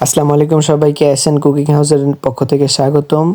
আসসালামু আলাইকুম সবাইকে এসএন কুকিং হাউসের পক্ষ থেকে স্বাগতম।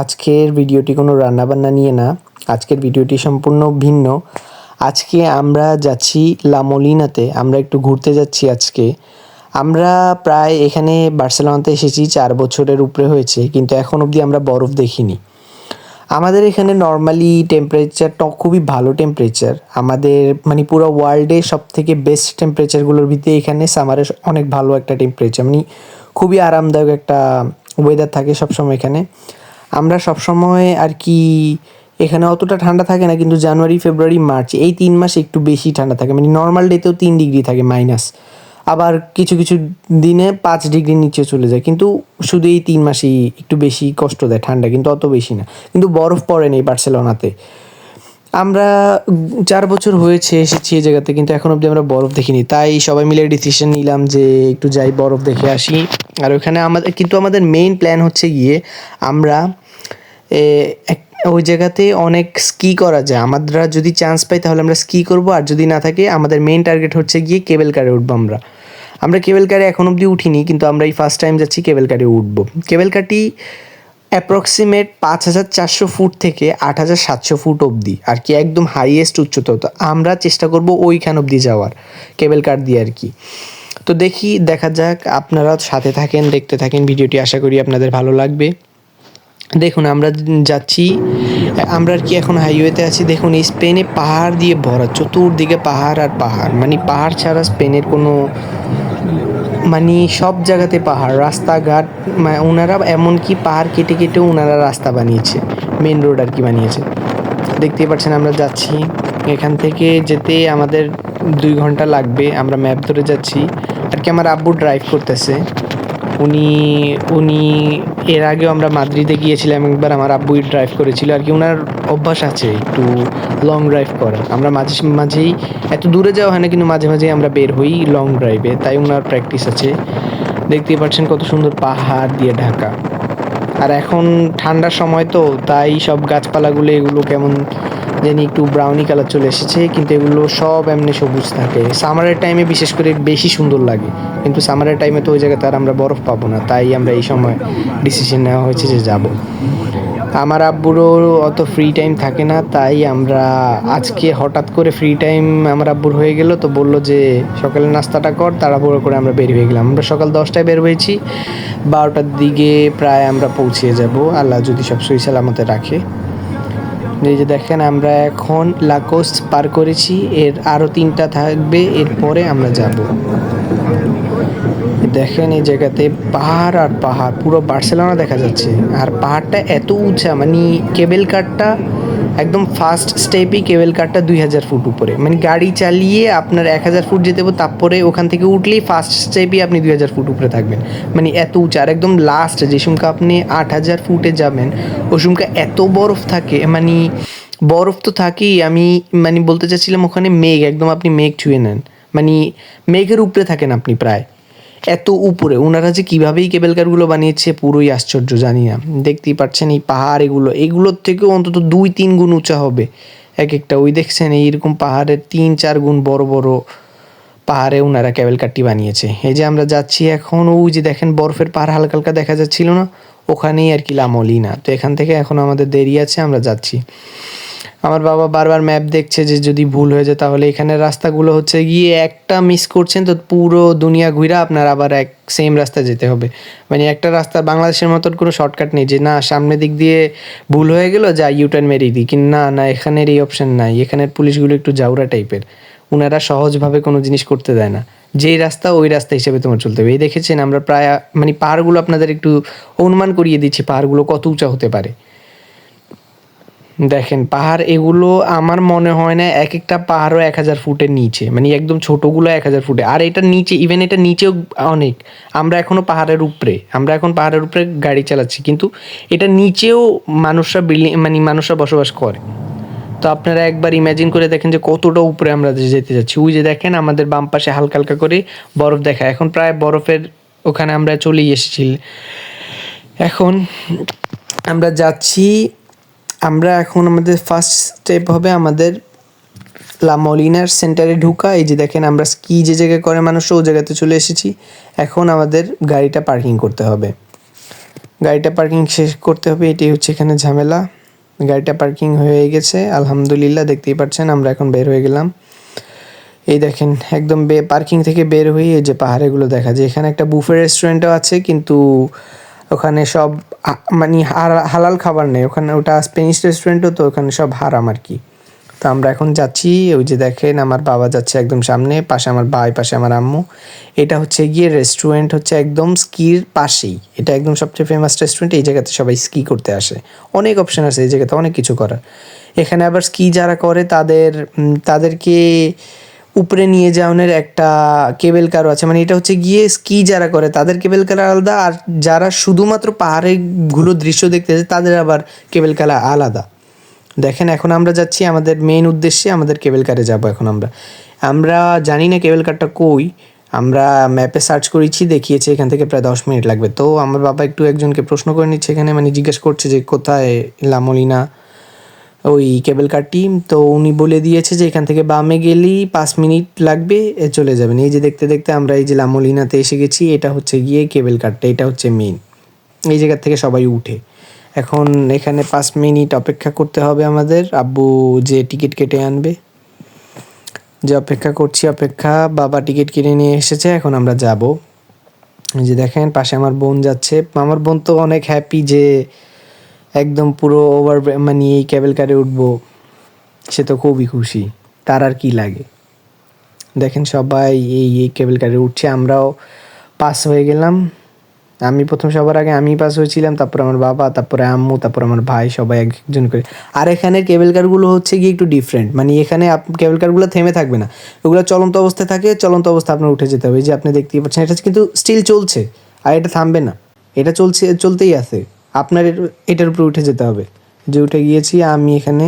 আজকের ভিডিওটি কোনো রান্নাবান্না নিয়ে না, আজকের ভিডিওটি সম্পূর্ণ ভিন্ন। আজকে আমরা যাচ্ছি লা মলিনাতে, আমরা একটু ঘুরতে যাচ্ছি আজকে। আমরা প্রায় এখানে বার্সেলোনাতে এসেছি 4 বছরের উপরে হয়েছে, কিন্তু এখন অবধি আমরা বরফ দেখিনি। আমাদের এখানে নরমালি টেম্পারেচারটা খুবই ভালো টেম্পারেচার। আমাদের মানে পুরো ওয়ার্ল্ডে সবথেকে বেস্ট টেম্পারেচারগুলোর ভিতরে এখানে সামারে অনেক ভালো একটা টেম্পারেচার, মানে খুবই আরামদায়ক একটা ওয়েদার থাকে সবসময় এখানে। আমরা সবসময় আর কি এখানে অতটা ঠান্ডা থাকে না, কিন্তু জানুয়ারি, ফেব্রুয়ারি, মার্চ এই 3 মাস একটু বেশি ঠান্ডা থাকে। মানে নর্মাল ডেতেও 3 ডিগ্রি থাকে মাইনাস। আবার কিছু, কিছু দিনে 5 ডিগ্রির নিচে চলে যায়। কিন্তু শুধু এই 3 মাসেই একটু বেশি কষ্ট দেয় ঠান্ডা, কিন্তু অত বেশি না। কিন্তু বরফ পড়েনি বার্সেলোনাতে। আমরা 4 বছর হয়েছে এসেছি এই জায়গাতে, কিন্তু এখন অবধি আমরা বরফ দেখিনি। তাই সবাই মিলে ডিসিশন নিলাম যে একটু যাই বরফ দেখে আসি। আর ওখানে আমাদের মেইন প্ল্যান হচ্ছে গিয়ে আমরা ওই জায়গাতে অনেক স্কি করা যায়। আমরা যদি চান্স পাই তাহলে আমরা স্কি করব, আর যদি না থাকে আমাদের মেইন টার্গেট হচ্ছে গিয়ে কেবল কারে উঠবো আমরা কেবল কারে এখন অবধি উঠিনি, কিন্তু আমরা এই ফার্স্ট টাইম যাচ্ছি কেবল কারে উঠবো। কেবল কারটি অ্যাপ্রক্সিমেট 5,400 ফুট থেকে 8,700 ফুট অবধি আর কি, একদম হাইয়েস্ট উচ্চতা। তো আমরা চেষ্টা করব ওইখান অবধি যাওয়ার কেবল কার দিয়ে আর কি। তো দেখা যাক, আপনারা সাথে থাকেন, দেখতে থাকেন ভিডিওটি, আশা করি আপনাদের ভালো লাগবে। দেখুন আমরা যাচ্ছি, আমরা আর কি এখন হাইওয়েতে আছি। দেখুন এই স্পেনে পাহাড় দিয়ে ভরা, চতুর্দিকে পাহাড় আর পাহাড়, মানে পাহাড় ছাড়া স্পেনের কোনো মানে সব জায়গাতে পাহাড়, রাস্তাঘাট। ওনারা এমনকি পাহাড় কেটে কেটেও ওনারা রাস্তা বানিয়েছে, মেন রোড আর কি বানিয়েছে। দেখতেই পাচ্ছেন আমরা যাচ্ছি, এখান থেকে যেতে আমাদের 2 ঘন্টা লাগবে। আমরা ম্যাপ ধরে যাচ্ছি আর কি। আমার আব্বু ড্রাইভ করতেছে, উনি উনি এর আগেও আমরা মাদ্রিদে গিয়েছিলাম একবার, আমার আব্বুই ড্রাইভ করেছিল আর কি। ওনার অভ্যাস আছে একটু লং ড্রাইভ করার। আমরা মাঝে মাঝেই, এত দূরে যাওয়া হয় না, কিন্তু মাঝে মাঝেই আমরা বের হই লং ড্রাইভে, তাই ওনার প্র্যাকটিস আছে। দেখতেই পাচ্ছেন কত সুন্দর পাহাড় দিয়ে ঢাকা। আর এখন ঠান্ডার সময় তো, তাই সব গাছপালাগুলো এগুলো কেমন জানি একটু ব্রাউনি কালার চলে এসেছে, কিন্তু এগুলো সব এমনি সবুজ থাকে। সামারের টাইমে বিশেষ করে বেশি সুন্দর লাগে, কিন্তু সামারের টাইমে তো ওই জায়গাতে আর আমরা বরফ পাবো না, তাই আমরা এই সময় ডিসিশন নেওয়া হয়েছে যে যাব। আমার আব্বুরও অত ফ্রি টাইম থাকে না, তাই আমরা আজকে হঠাৎ করে ফ্রি টাইম আমার আব্বুর হয়ে গেল, তো বললো যে সকালে নাস্তাটা কর, তাড়াহুড়ো করে আমরা বের হয়ে গেলাম। আমরা সকাল 10টায় বের হয়েছি, 12টার দিকে প্রায় আমরা পৌঁছে যাব, আল্লাহ যদি সব সহি সালামতে রাখে। এই যে দেখেন আমরা এখন লাকোস পার করেছি, এর আরও 3টা থাকবে, এরপরে আমরা যাব। দেখেন এই জায়গাতে পাহাড় আর পাহাড়, পুরো বার্সেলোনা দেখা যাচ্ছে। আর পাহাড়টা এত উঁচা, মানে কেবল কারটা একদম ফার্স্ট স্টেপই কেবল কারটা 2,000 ফুট উপরে। মানে গাড়ি চালিয়ে আপনার 1,000 ফুট যেতে হবে, তারপরে ওখান থেকে উঠলেই ফার্স্ট স্টেপই আপনি 2,000 ফুট উপরে থাকবেন। মানে এত উঁচা। আর একদম লাস্ট যে সময় আপনি 8,000 ফুটে যাবেন, ওই সময় এত বরফ থাকে, মানে বরফ তো থাকেই। আমি মানে বলতে চাচ্ছিলাম ওখানে মেঘ, একদম আপনি মেঘ ছুঁয়ে নেন, মানে মেঘের উপরে থাকেন আপনি প্রায়, এত উপরে। ওনারা যে কীভাবেই কেবল কারগুলো বানিয়েছে পুরোই আশ্চর্য, জানি না। দেখতেই পাচ্ছেন এই পাহাড়, এগুলোর থেকেও অন্তত 2-3 গুণ উঁচা হবে এক একটা। ওই দেখছেন এইরকম পাহাড়ের 3-4 গুণ বড় বড় পাহাড়ে ওনারা কেবল কারটি বানিয়েছে। এই যে আমরা যাচ্ছি এখন, ওই যে দেখেন বরফের পাহাড় হালকা হালকা দেখা যাচ্ছিল না, ওখানেই আর কি লা মলিনা। তো এখান থেকে এখন আমাদের দেরি আছে, আমরা যাচ্ছি। আমার বাবা বারবার ম্যাপ দেখছে যে যদি ভুল হয়ে যায় তাহলে। এখানের রাস্তাগুলো হচ্ছে গিয়ে একটা মিস করছেন তো পুরো দুনিয়া ঘুরে আপনার আবার এক সেম রাস্তায় যেতে হবে। মানে একটা রাস্তা, বাংলাদেশের মতন কোনো শর্টকাট নেই যে না সামনের দিক দিয়ে ভুল হয়ে গেল যা ইউটার্ন মেরিয়ে দিই, কিন্তু না, এখানের এই অপশন নাই। এখানের পুলিশগুলো একটু জাউরা টাইপের, ওনারা সহজভাবে কোনো জিনিস করতে দেয় না। যেই রাস্তা ওই রাস্তা হিসেবে তোমার চলতে হবে। এই দেখেছেন আমরা প্রায়, মানে পাহাড়গুলো আপনাদের একটু অনুমান করিয়ে দিচ্ছি পাহাড়গুলো কত উঁচা হতে পারে। দেখেন পাহাড় এগুলো আমার মনে হয় না এক একটা পাহাড়ও 1,000 ফুটের নিচে, মানে একদম ছোটোগুলো 1,000 ফুটে। আর এটা নিচে, ইভেন এটা নিচেও অনেক। আমরা এখন পাহাড়ের উপরে গাড়ি চালাচ্ছি, কিন্তু এটা নিচেও মানুষরা মানুষরা বসবাস করে। তো আপনারা একবার ইমাজিন করে দেখেন যে কতটা উপরে আমরা যেতে যাচ্ছি। ওই যে দেখেন আমাদের বাম পাশে হালকা হালকা করে বরফ দেখা, এখন প্রায় বরফের ওখানে আমরা চলেই এসেছি। এখন আমরা যাচ্ছি, আমরা এখন আমাদের ফার্স্ট স্টেপ হবে আমাদের লা মলিনার সেন্টারে ঢুকা। এই যে দেখেন আমরা স্কি যে জায়গায় করে মানুষ ও জায়গাতে চলে এসেছি। এখন আমাদের গাড়িটা পার্কিং করতে হবে, গাড়িটা পার্কিং শেষ করতে হবে, এটাই হচ্ছে এখানে ঝামেলা। গাড়িটা পার্কিং হয়ে গেছে আলহামদুলিল্লাহ, দেখতেই পাচ্ছেন আমরা এখন বের হয়ে গেলাম। এই দেখেন একদম পার্কিং থেকে বের হয়ে এই যে পাহাড়েগুলো দেখা যায়। এখানে একটা বুফে রেস্টুরেন্টও আছে, কিন্তু ওখানে সব মানে হালাল খাবার নেই ওখানে, ওটা স্প্যানিশ রেস্টুরেন্টও, তো ওখানে সব হারাম আর কি। তো আমরা এখন যাচ্ছি, ওই যে দেখেন আমার বাবা যাচ্ছে একদম সামনে, পাশে আমার ভাই, পাশে আমার আম্মু। এটা হচ্ছে গিয়ে রেস্টুরেন্ট হচ্ছে একদম স্কির পাশেই, এটা একদম সবচেয়ে ফেমাস রেস্টুরেন্ট। এই জায়গাতে সবাই স্কি করতে আসে, অনেক অপশন আছে এই জায়গাতে, অনেক কিছু করার। এখানে আবার স্কি যারা করে তাদেরকে উপরে নিয়ে যাওয়ার একটা কেবল কারও আছে, মানে এটা হচ্ছে গিয়ে স্কি যারা করে তাদের কেবল কার আলাদা, আর যারা শুধুমাত্র পাহাড়েগুলো দৃশ্য দেখতে যায় তাদের আবার কেবল কার আলাদা। দেখেন এখন আমরা যাচ্ছি আমাদের মেইন উদ্দেশ্যে, আমাদের কেবল কারে যাবো এখন আমরা। আমরা জানি না কেবল কারটা কই, আমরা ম্যাপে সার্চ করেছি, দেখিয়েছে এখান থেকে প্রায় 10 মিনিট লাগবে। তো আমার বাবা একটু একজনকে প্রশ্ন করে নিচ্ছে এখানে, মানে জিজ্ঞেস করছে যে কোথায় লা মলিনা ওই কেবল কারটি। তো উনি বলে দিয়েছে যে এখান থেকে বামে গেলেই 5 মিনিট লাগবে, চলে যাবেন। এই যে দেখতে দেখতে আমরা এই যে লা মলিনাতে এসে গেছি। এটা হচ্ছে গিয়ে কেবল কারটা, এটা হচ্ছে মেইন, এই জায়গার থেকে সবাই উঠে। এখন এখানে 5 মিনিট অপেক্ষা করতে হবে আমাদের, আব্বু যে টিকিট কেটে আনবে। যে অপেক্ষা করছি, অপেক্ষা, বাবা টিকিট কিনে নিয়ে এসেছে, এখন আমরা যাব। এই যে দেখেন পাশে আমার বোন যাচ্ছে, আমার বোন তো অনেক হ্যাপি যে একদম পুরো ওভার মানে এই কেবল কারে উঠবো, সে তো খুবই খুশি, তার আর কি লাগে। দেখেন সবাই এই কেবল কারে উঠছে, আমরাও পাস হয়ে গেলাম। আমি প্রথম সবার আগে আমি পাস হয়েছিলাম, তারপর আমার বাবা, তারপরে আম্মু, তারপর আমার ভাই, সবাই একজন করে। আর এখানের কেবল কারগুলো হচ্ছে গিয়ে একটু ডিফারেন্ট, মানে এখানে কেবল কারগুলো থেমে থাকবে না, ওগুলো চলন্ত অবস্থায় থাকে, চলন্ত অবস্থা আপনার উঠে যেতে হবে। এই যে আপনি দেখতেই পাচ্ছেন এটা কিন্তু স্টিল চলছে, আর এটা থামবে না, এটা চলতেই আছে। আপনার এটার উপরে উঠে যেতে হবে। যে উঠে গিয়েছি আমি এখানে,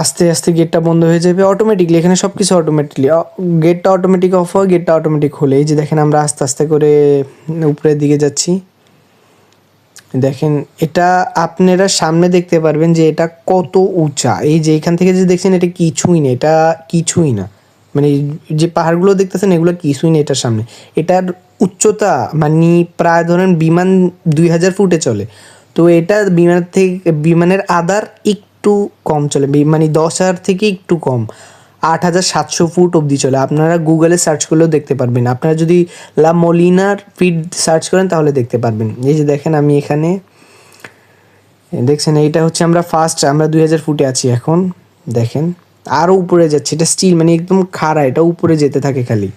আস্তে আস্তে গেটটা বন্ধ হয়ে যাবে অটোমেটিকলি, এখানে সব কিছু অটোমেটিকলি, গেটটা অটোমেটিক অফ হয়, গেটটা অটোমেটিক খোলে। এই যে দেখেন আমরা আস্তে আস্তে করে উপরের দিকে যাচ্ছি। দেখেন এটা আপনারা সামনে দেখতে পারবেন যে এটা কত উঁচা। এই যে এখান থেকে যে দেখছেন এটা কিছুই না, এটা কিছুই না, মানে যে পাহাড়গুলো দেখতেছেন এগুলো কিছুই না এটার সামনে। এটার উচ্চতা মানে প্রায় ধরেন বিমান 2000 ফুটে চলে, তো এটা বিমানের আদার একটু কম চলে, মানে 10,000 থেকে একটু কম, 8,700 ফুট অবধি চলে। আপনারা গুগলে সার্চ করলেও দেখতে পারবেন, আপনারা যদি লা মলিনার ফিট সার্চ করেন তাহলে দেখতে পারবেন। এই যে দেখেন আমি এখানে দেখছেন, এইটা হচ্ছে আমরা 2000 ফুটে আছি এখন। দেখেন আরও উপরে যাচ্ছে, এটা স্টিল মানে একদম খাড়া, এটা উপরে যেতে থাকে খালি।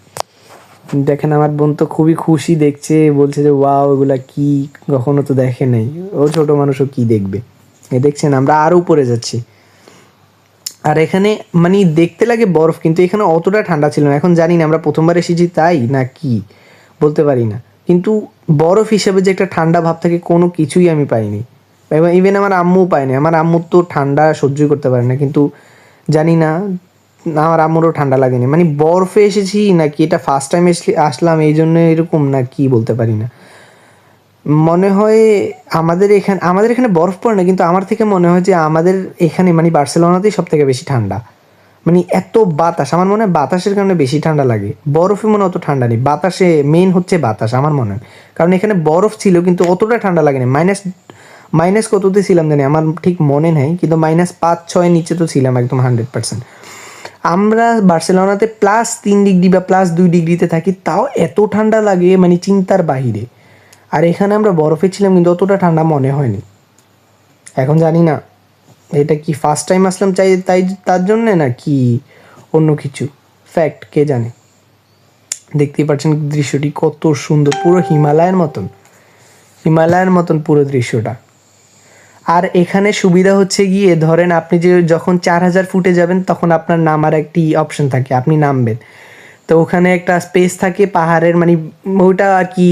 দেখেন আমার বোন তো খুবই খুশি দেখছে, বলছে যে ওয়াও এগুলা কি, কখনো তো দেখে নাই, ও ছোট মানুষও কি দেখবে। এই দেখছেন আমরা আরও উপরে যাচ্ছি, আর এখানে মানে দেখতে লাগে বরফ, কিন্তু এখানে অতটা ঠান্ডা ছিল না। এখন জানি না আমরা প্রথমবার এসেছি তাই না কি বলতে পারি না, কিন্তু বরফ হিসেবে যে একটা ঠান্ডা ভাব থাকে কোনো কিছুই আমি পাইনি, এবং ইভেন আমার আম্মুও পায়নি। আমার আম্মু তো ঠান্ডা সহ্যই করতে পারে না, কিন্তু জানি না আমার আম্মুরও ঠান্ডা লাগেনি। মানে বরফে এসেছি নাকি এটা ফার্স্ট টাইম আসলাম এই জন্য এরকম, না কি বলতে পারি না। মনে হয় আমাদের এখানে বরফ পড়ে না, কিন্তু আমার থেকে মনে হয় যে আমাদের এখানে মানে বার্সেলোনাতেই সব থেকে বেশি ঠান্ডা। মানে এত বাতাস, আমার মনে হয় বাতাসের কারণে বেশি ঠান্ডা লাগে, বরফে মনে অত ঠান্ডা নেই, বাতাসে মেন হচ্ছে বাতাস আমার মনে হয়। কারণ এখানে বরফ ছিল কিন্তু অতটা ঠান্ডা লাগেনি। মাইনাস কততে ছিলাম জানি, আমার ঠিক মনে নেই, কিন্তু -5-6 নিচে তো ছিলাম একদম 100%। আমরা বার্সেলোনাতে +3 ডিগ্রি বা +2 ডিগ্রিতে থাকি, তাও এত ঠান্ডা লাগে মানে চিন্তার বাহিরে। আর এখানে আমরা বরফে ছিলাম কিন্তু অতটা ঠান্ডা মনে হয়নি। এখন জানি না এটা কি ফার্স্ট টাইম আসলাম তাই তার জন্যে না কি অন্য কিছু, ফ্যাক্ট কে জানে। দেখতেই পাচ্ছেন দৃশ্যটি কত সুন্দর, পুরো হিমালয়ের মতন পুরো দৃশ্যটা। আর এখানে সুবিধা হচ্ছে গিয়ে ধরেন আপনি যে যখন 4000 ফুটে যাবেন তখন আপনার নামার একটি অপশন থাকে, আপনি নামবেন, তো ওখানে একটা স্পেস থাকে পাহাড়ের, মানে ওইটা আর কি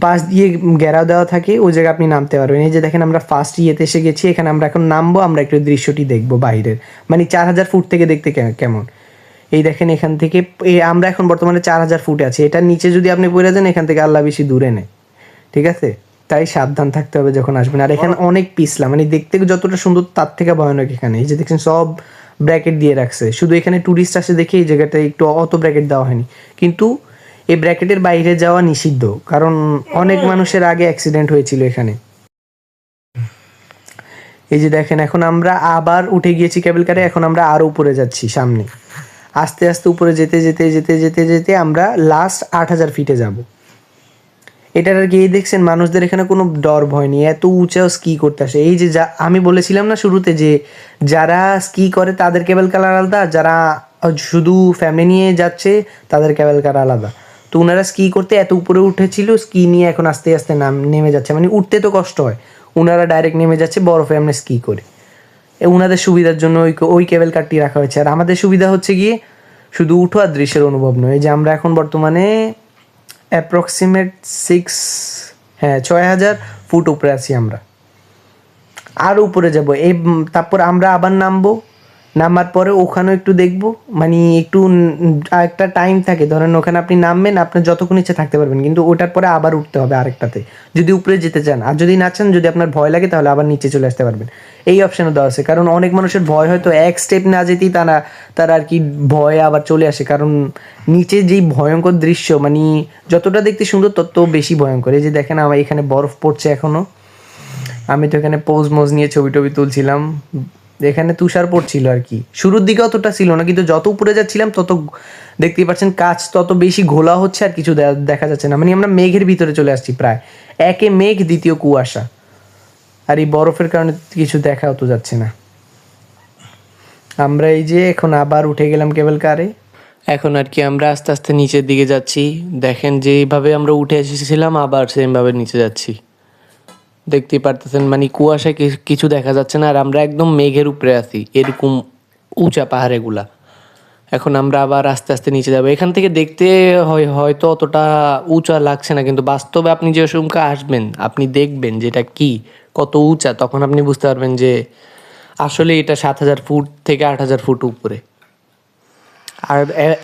বাঁশ দিয়ে ঘেরাও দেওয়া থাকে, ওই জায়গায় আপনি নামতে পারবেন। এই যে দেখেন আমরা ফার্স্ট ইয়েতে এসে গেছি, এখানে আমরা এখন নামবো, আমরা একটু দৃশ্যটি দেখবো বাইরের, মানে 4000 ফুট থেকে দেখতে কেমন। এই দেখেন এখান থেকে আমরা এখন বর্তমানে 4000 ফুটে আছি, এটার নিচে যদি আপনি পড়ে যান এখান থেকে আল্লাহ বেশি দূরে নেই, ঠিক আছে? তাই সাবধান থাকতে হবে যখন আসবেন। আর এখানে অনেক পিছলা, মানে দেখতে যতটা সুন্দর তার থেকে ভয়ানক এখানে। এই যে দেখছেন সব ব্র্যাকেট দিয়ে রাখছে, শুধু এখানে ট্যুরিস্ট আসে দেখে এই জায়গাটা একটু অত ব্র্যাকেট দেওয়া হয়নি। কিন্তু এই ব্র্যাকেটের বাইরে যাওয়া নিষিদ্ধ, কারণ অনেক মানুষের আগে অ্যাক্সিডেন্ট হয়েছিল এখানে। এই যে দেখেন, এখন আমরা আবার উঠে গিয়েছি কেবল কারে, এখন আমরা আরও উপরে যাচ্ছি সামনে, আস্তে আস্তে উপরে যেতে যেতে যেতে যেতে যেতে আমরা লাস্ট 8,000 ফিটে যাব। এটার আর কি এই দেখছেন মানুষদের এখানে কোনো ডর ভয় নেই, এত উঁচাও স্কি করতে আসে। এই যে আমি বলেছিলাম না শুরুতে যে যারা স্কি করে তাদের কেবল কার আলাদা, যারা শুধু ফ্যামিলি নিয়ে যাচ্ছে তাদের কেবল কার আলাদা। তো ওনারা স্কি করতে এত উপরে উঠেছিল, স্কি নিয়ে এখন আস্তে আস্তে নেমে যাচ্ছে, মানে উঠতে তো কষ্ট হয়, ওনারা ডাইরেক্ট নেমে যাচ্ছে বরফে এমনি স্কি করে। ওনাদের সুবিধার জন্য ওই কেবল কারটি রাখা হয়েছে। আর আমাদের সুবিধা হচ্ছে গিয়ে শুধু উঠো আর দৃশ্যের অনুভব নয়। এই যে আমরা এখন বর্তমানে অ্যাপ্রক্সিমেট 6,000 ফুট উপরে আছি আমরা, আরও উপরে যাব। তারপর আমরা আবার নামবো, নামার পরে ওখানেও একটু দেখবো, মানে একটু একটা টাইম থাকে, ধরেন ওখানে আপনি নামবেন, আপনার যতক্ষণ ইচ্ছে থাকতে পারবেন, কিন্তু ওটার পরে আবার উঠতে হবে আরেকটাতে যদি উপরে যেতে চান। আর যদি না চান, যদি আপনার ভয় লাগে, তাহলে আবার নিচে চলে আসতে পারবেন। এই অপশানও দেওয়া আছে, কারণ অনেক মানুষের ভয় হয়তো এক স্টেপ না যেতেই তারা আর কি ভয়ে আবার চলে আসে, কারণ নিচে যেই ভয়ঙ্কর দৃশ্য, মানে যতটা দেখতে সুন্দর তত বেশি ভয়ঙ্কর। এই যে দেখেন, আমার এখানে বরফ পড়ছে এখনও, আমি তো এখানে পোজ মোজ নিয়ে ছবি টবি তুলছিলাম। এখানে তুষার পড়ছিল আর কি, শুরুর দিকে অতটা ছিল না, কিন্তু যত উপরে যাচ্ছিলাম তত দেখতেই পাচ্ছেন কাজ তত বেশি ঘোলা হচ্ছে, আর কিছু দেখা যাচ্ছে না, মানে আমরা মেঘের ভিতরে চলে আসছি প্রায়। একে মেঘ, দ্বিতীয় কুয়াশা, আর এই বরফের কারণে কিছু দেখাও তো যাচ্ছে না। আমরা এই যে এখন আবার উঠে গেলাম কেবল কারে, এখন আর কি আমরা আস্তে আস্তে নিচের দিকে যাচ্ছি। দেখেন যেইভাবে আমরা উঠে এসেছিলাম আবার সেমভাবে নিচে যাচ্ছি, দেখতেই পারতেছেন, মানে কুয়াশায় কিছু দেখা যাচ্ছে না, আর আমরা একদম মেঘের উপরে আছি, এরকম উঁচা পাহাড়েগুলা। এখন আমরা আবার আস্তে আস্তে নিচে যাবো। এখান থেকে দেখতে হয়তো অতটা উঁচা লাগছে না, কিন্তু বাস্তবে আপনি যে সময় আসবেন, আপনি দেখবেন যেটা কি কত উঁচা, তখন আপনি বুঝতে পারবেন যে আসলে এটা 7,000 ফুট থেকে 8,000 ফুট উপরে। আর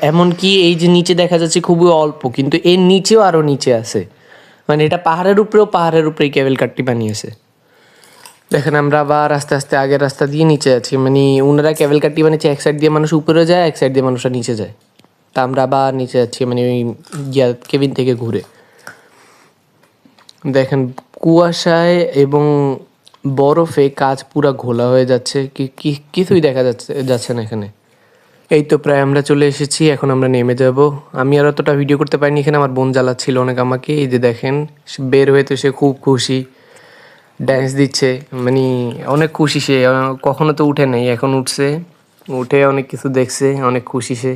এমনকি এই যে নিচে দেখা যাচ্ছে খুবই অল্প, কিন্তু এর নিচেও আরও নিচে আছে, মানে এটা পাহাড়ের উপরেই কেবল কারটি বানিয়েছে। দেখেন আমরা আবার আস্তে আস্তে আগের রাস্তা দিয়ে নিচে যাচ্ছি, মানে ওনারা কেবল কারটি বানিয়েছে, এক সাইড দিয়ে মানুষ উপরে যায়, এক সাইড দিয়ে মানুষরা নিচে যায়। তা আমরা আবার নিচে যাচ্ছি, মানে ওই কেবিন থেকে ঘুরে। দেখেন কুয়াশায় এবং বরফে কাজ পুরা ঘোলা হয়ে যাচ্ছে, কিছুই দেখা যাচ্ছে না এখানে। এই তো প্রায় আমরা চলে এসেছি, এখন আমরা নেমে যাব। আমি আর অতটা ভিডিও করতে পারিনি, এখানে আমার বোন জ্বালাচ্ছিল অনেক আমাকে। এই যে দেখেন বের হয়ে তো সে খুব খুশি, ড্যান্স দিচ্ছে, মানে অনেক খুশি সে। কখনো তো উঠে নাই, এখন উঠছে, উঠে অনেক কিছু দেখছে, অনেক খুশি সে।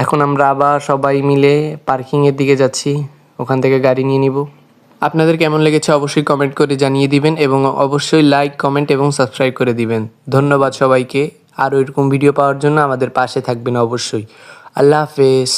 এখন আমরা আবার সবাই মিলে পার্কিংয়ের দিকে যাচ্ছি, ওখান থেকে গাড়ি নিয়ে নিব। আপনাদের কেমন লেগেছে অবশ্যই কমেন্ট করে জানিয়ে দিবেন, এবং অবশ্যই লাইক, কমেন্ট এবং সাবস্ক্রাইব করে দিবেন। ধন্যবাদ সবাইকে। আরও এরকম ভিডিও পাওয়ার জন্য আমাদের পাশে থাকবেন অবশ্যই। আল্লাহ হাফেজ।